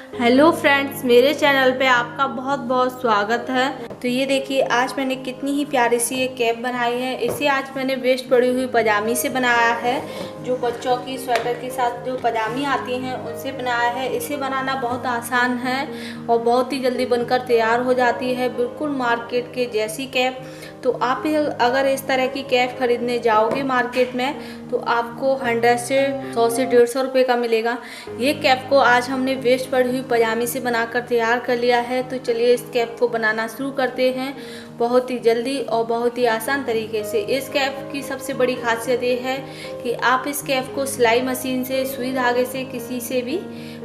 Hello friends, मेरे channel पे आपका बहुत बहुत स्वागत है। तो ये देखिए, आज मैंने कितनी ही प्यारी सी ये कैप बनाई है। इसे आज मैंने वेस्ट पड़ी हुई पजामी से बनाया है। जो बच्चों की स्वेटर के साथ जो पजामी आती हैं उनसे बनाया है। इसे बनाना बहुत आसान है और बहुत ही जल्दी बनकर तैयार हो जाती है, बिल्कुल मार्केट के जैसी कैप। तो आप अगर इस तरह की कैप खरीदने जाओगे मार्केट में तो आपको 100 से 100 से 150 रुपये का मिलेगा। ये कैप को आज हमने वेस्ट पड़ी हुई पजामी से बनाकर तैयार कर लिया है। तो चलिए इस कैप को बनाना शुरू करते हैं, बहुत ही जल्दी और बहुत ही आसान तरीके से। इस कैप की सबसे बड़ी खासियत ये है कि आप इस कैप को सिलाई मशीन से, सुई धागे से, किसी से भी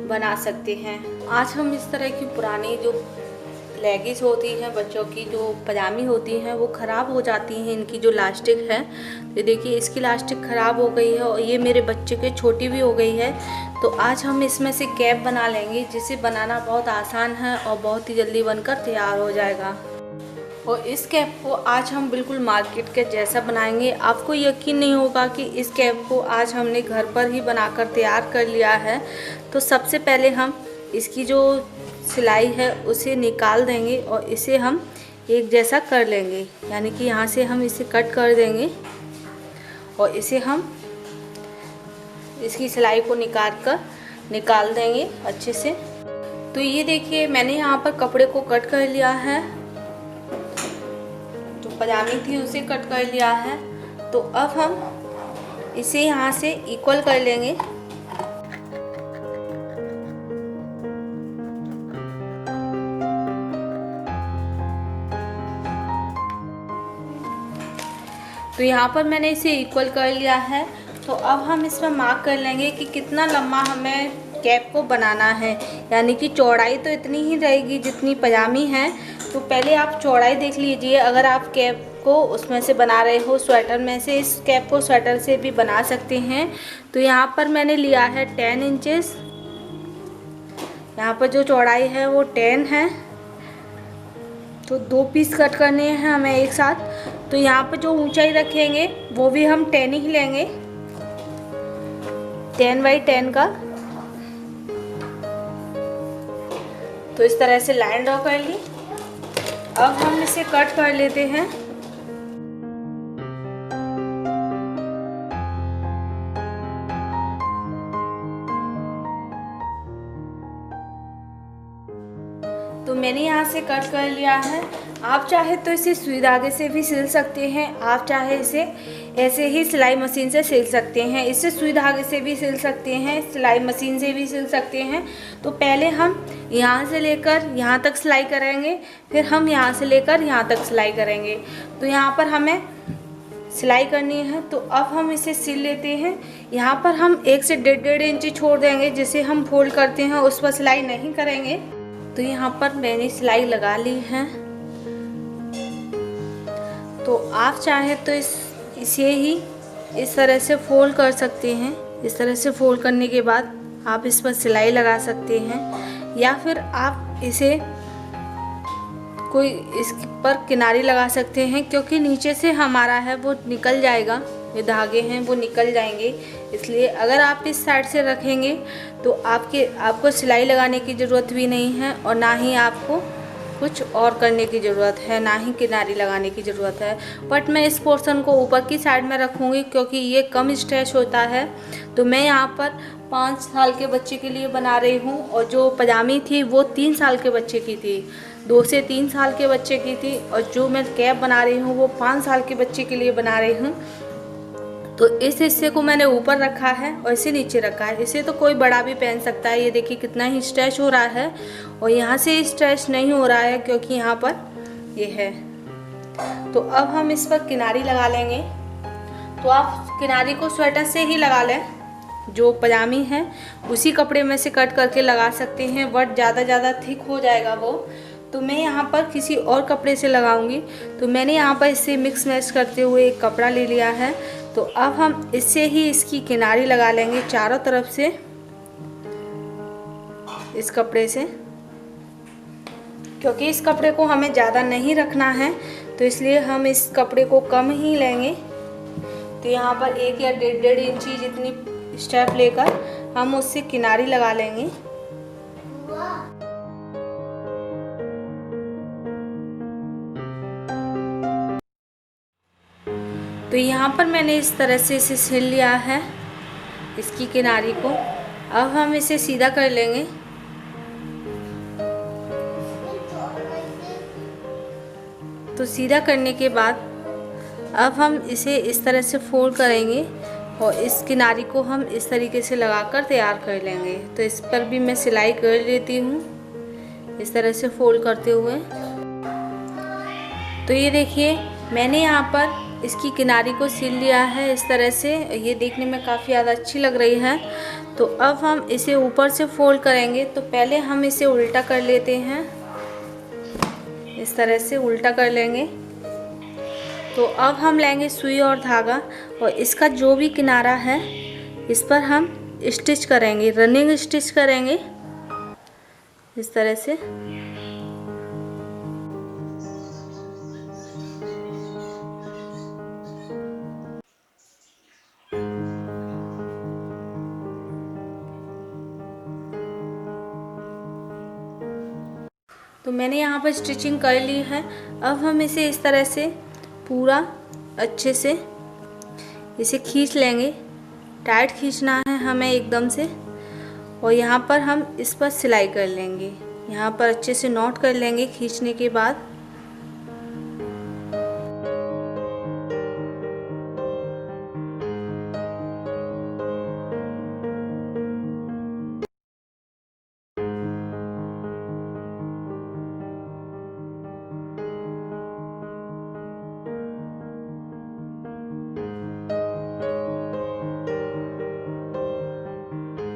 बना सकते हैं। आज हम इस तरह की पुरानी जो लेगिस होती हैं, बच्चों की जो पजामी होती हैं, वो ख़राब हो जाती हैं। इनकी जो लास्टिक है, तो देखिए इसकी लास्टिक ख़राब हो गई है और ये मेरे बच्चे के छोटी भी हो गई है। तो आज हम इसमें से कैप बना लेंगे, जिसे बनाना बहुत आसान है और बहुत ही जल्दी बनकर तैयार हो जाएगा। और इस कैप को आज हम बिल्कुल मार्केट के जैसा बनाएंगे। आपको यकीन नहीं होगा कि इस कैप को आज हमने घर पर ही बनाकर तैयार कर लिया है। तो सबसे पहले हम इसकी जो सिलाई है उसे निकाल देंगे और इसे हम एक जैसा कर लेंगे, यानी कि यहाँ से हम इसे कट कर देंगे और इसे हम इसकी सिलाई को निकाल देंगे अच्छे से। तो ये देखिए, मैंने यहाँ पर कपड़े को कट कर लिया है, जो पजामी थी उसे कट कर लिया है। तो अब हम इसे यहाँ से इक्वल कर लेंगे। तो यहाँ पर मैंने इसे इक्वल कर लिया है। तो अब हम इसमें मार्क कर लेंगे कि कितना लंबा हमें कैप को बनाना है, यानी कि चौड़ाई तो इतनी ही रहेगी जितनी पजामी है। तो पहले आप चौड़ाई देख लीजिए। अगर आप कैप को उसमें से बना रहे हो, स्वेटर में से, इस कैप को स्वेटर से भी बना सकते हैं। तो यहाँ पर मैंने लिया है 10 इंचेस। यहाँ पर जो चौड़ाई है वो 10 है। तो 2 पीस कट करने हैं हमें एक साथ। तो यहाँ पर जो ऊंचाई रखेंगे वो भी हम 10 ही लेंगे, 10 बाई 10 का। तो इस तरह से लाइन ड्रॉ कर ली। अब हम इसे कट कर लेते हैं। तो मैंने यहाँ से कट कर लिया है। आप चाहे तो इसे सुई धागे से भी सिल सकते हैं, आप चाहे इसे ऐसे ही सिलाई मशीन से सिल सकते हैं। इसे सुई धागे से भी सिल सकते हैं, सिलाई मशीन से भी सिल सकते हैं। तो पहले हम यहाँ से लेकर यहाँ तक सिलाई करेंगे, फिर हम यहाँ से लेकर यहाँ तक सिलाई करेंगे। तो यहाँ पर हमें सिलाई करनी है। तो अब हम इसे सिल लेते हैं। यहाँ पर हम 1 से 1.5 इंच छोड़ देंगे, जिसे हम फोल्ड करते हैं उस पर सिलाई नहीं करेंगे। तो यहाँ पर मैंने सिलाई लगा ली है। तो आप चाहे तो इसे ही इस तरह से फोल्ड कर सकते हैं। इस तरह से फोल्ड करने के बाद आप इस पर सिलाई लगा सकते हैं, या फिर आप इसे कोई इस पर किनारी लगा सकते हैं, क्योंकि नीचे से हमारा है वो निकल जाएगा, ये धागे हैं वो निकल जाएंगे। इसलिए अगर आप इस साइड से रखेंगे तो आपको सिलाई लगाने की ज़रूरत भी नहीं है और ना ही आपको कुछ और करने की ज़रूरत है, ना ही किनारी लगाने की ज़रूरत है। बट मैं इस पोर्शन को ऊपर की साइड में रखूँगी क्योंकि ये कम स्ट्रेच होता है। तो मैं यहाँ पर 5 साल के बच्चे के लिए बना रही हूँ और जो पजामी थी वो 3 साल के बच्चे की थी, 2 से 3 साल के बच्चे की थी। और जो मैं कैप बना रही हूँ वो 5 साल के बच्चे के लिए बना रही हूँ। तो इस हिस्से को मैंने ऊपर रखा है और इसे नीचे रखा है। इसे तो कोई बड़ा भी पहन सकता है। ये देखिए कितना ही स्ट्रेच हो रहा है, और यहाँ से स्ट्रेच नहीं हो रहा है क्योंकि यहाँ पर ये है। तो अब हम इस पर किनारी लगा लेंगे। तो आप किनारी को स्वेटर से ही लगा लें, जो पजामी है उसी कपड़े में से कट करके लगा सकते हैं, बट ज़्यादा थिक हो जाएगा वो। तो मैं यहाँ पर किसी और कपड़े से लगाऊंगी। तो मैंने यहाँ पर इससे मिक्स मैच करते हुए एक कपड़ा ले लिया है। तो अब हम इससे ही इसकी किनारी लगा लेंगे चारों तरफ से, इस कपड़े से, क्योंकि इस कपड़े को हमें ज़्यादा नहीं रखना है, तो इसलिए हम इस कपड़े को कम ही लेंगे। तो यहाँ पर 1 या 1.5 इंची जितनी स्टेप लेकर हम उससे किनारी लगा लेंगे। तो यहाँ पर मैंने इस तरह से इसे सिल लिया है, इसकी किनारी को। अब हम इसे सीधा कर लेंगे। तो सीधा करने के बाद अब हम इसे इस तरह से फोल्ड करेंगे और इस किनारी को हम इस तरीके से लगाकर तैयार कर लेंगे। तो इस पर भी मैं सिलाई कर लेती हूँ इस तरह से फोल्ड करते हुए। तो ये देखिए मैंने यहाँ पर इसकी किनारी को सिल लिया है इस तरह से। ये देखने में काफ़ी ज़्यादा अच्छी लग रही है। तो अब हम इसे ऊपर से फोल्ड करेंगे। तो पहले हम इसे उल्टा कर लेते हैं, इस तरह से उल्टा कर लेंगे। तो अब हम लेंगे सुई और धागा और इसका जो भी किनारा है इस पर हम स्टिच करेंगे, रनिंग स्टिच करेंगे इस तरह से। तो मैंने यहाँ पर स्टिचिंग कर ली है। अब हम इसे इस तरह से पूरा अच्छे से इसे खींच लेंगे। टाइट खींचना है हमें एकदम से। और यहाँ पर हम इस पर सिलाई कर लेंगे, यहाँ पर अच्छे से नॉट कर लेंगे खींचने के बाद।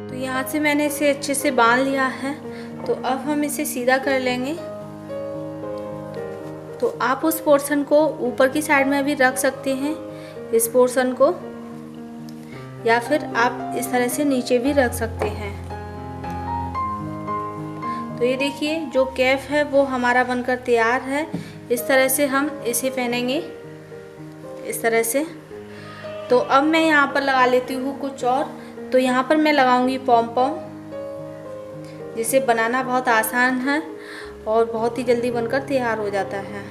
तो यहाँ से मैंने इसे अच्छे से बांध लिया है। तो अब हम इसे सीधा कर लेंगे। तो आप उस पोर्शन को ऊपर की साइड में भी रख सकते हैं, इस पोर्शन को, या फिर आप इस तरह से नीचे भी रख सकते हैं। तो ये देखिए जो कैप है वो हमारा बनकर तैयार है। इस तरह से हम इसे पहनेंगे इस तरह से। तो अब मैं यहाँ पर लगा लेती हूँ कुछ और। तो यहाँ पर मैं लगाऊंगी पॉम पॉम, जिसे बनाना बहुत आसान है और बहुत ही जल्दी बनकर तैयार हो जाता है।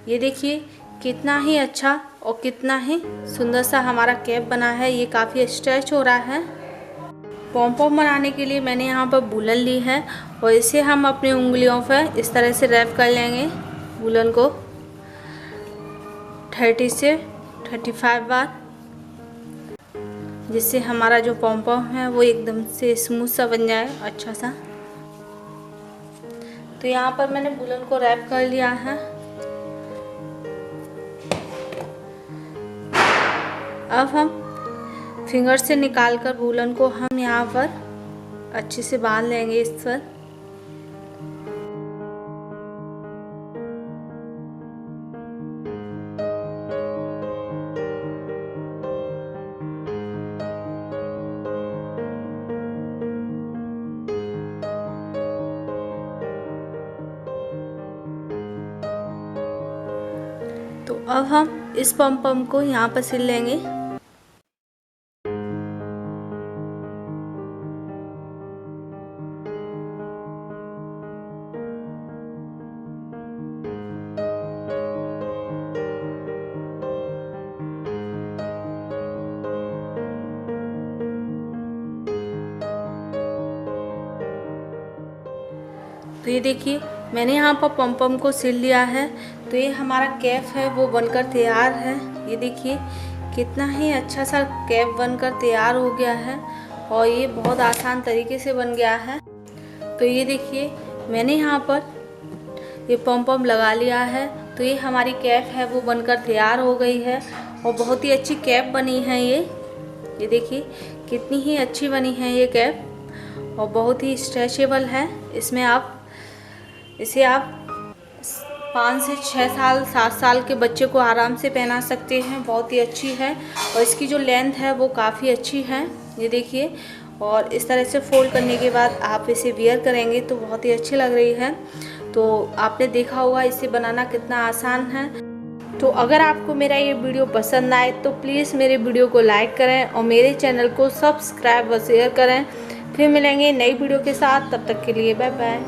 ये देखिए कितना ही अच्छा और कितना ही सुंदर सा हमारा कैप बना है। ये काफ़ी स्ट्रेच हो रहा है। पॉम पॉम बनाने के लिए मैंने यहाँ पर वूलन ली है और इसे हम अपनी उंगलियों पर इस तरह से रैप कर लेंगे वूलन को 30 से 35 बार, जिससे हमारा जो पॉम पॉम है वो एकदम से स्मूथ सा बन जाए, अच्छा सा। तो यहाँ पर मैंने वूलन को रैप कर लिया है। अब हम फिंगर से निकालकर वूलन को हम यहाँ पर अच्छे से बांध लेंगे इस पर। तो अब हम इस पम पम को यहाँ पर सिल लेंगे। तो ये देखिए मैंने यहाँ पर पम पम को सिल लिया है। तो ये हमारा कैप है वो बनकर तैयार है। ये देखिए कितना ही अच्छा सा कैप बनकर तैयार हो गया है और ये बहुत आसान तरीके से बन गया है। तो ये देखिए मैंने यहाँ पर ये पम पम लगा लिया है। तो ये हमारी कैप है वो बनकर तैयार हो गई है और बहुत ही अच्छी कैप बनी है ये देखिए कितनी ही अच्छी बनी है ये कैप और बहुत ही स्ट्रेचेबल है। इसे आप 5 से 6 साल 7 साल के बच्चे को आराम से पहना सकते हैं। बहुत ही अच्छी है और इसकी जो लेंथ है वो काफ़ी अच्छी है। ये देखिए और इस तरह से फोल्ड करने के बाद आप इसे वियर करेंगे तो बहुत ही अच्छी लग रही है। तो आपने देखा होगा इसे बनाना कितना आसान है। तो अगर आपको मेरा ये वीडियो पसंद आए तो प्लीज़ मेरे वीडियो को लाइक करें और मेरे चैनल को सब्सक्राइब और शेयर करें। फिर मिलेंगे नई वीडियो के साथ, तब तक के लिए बाय बाय।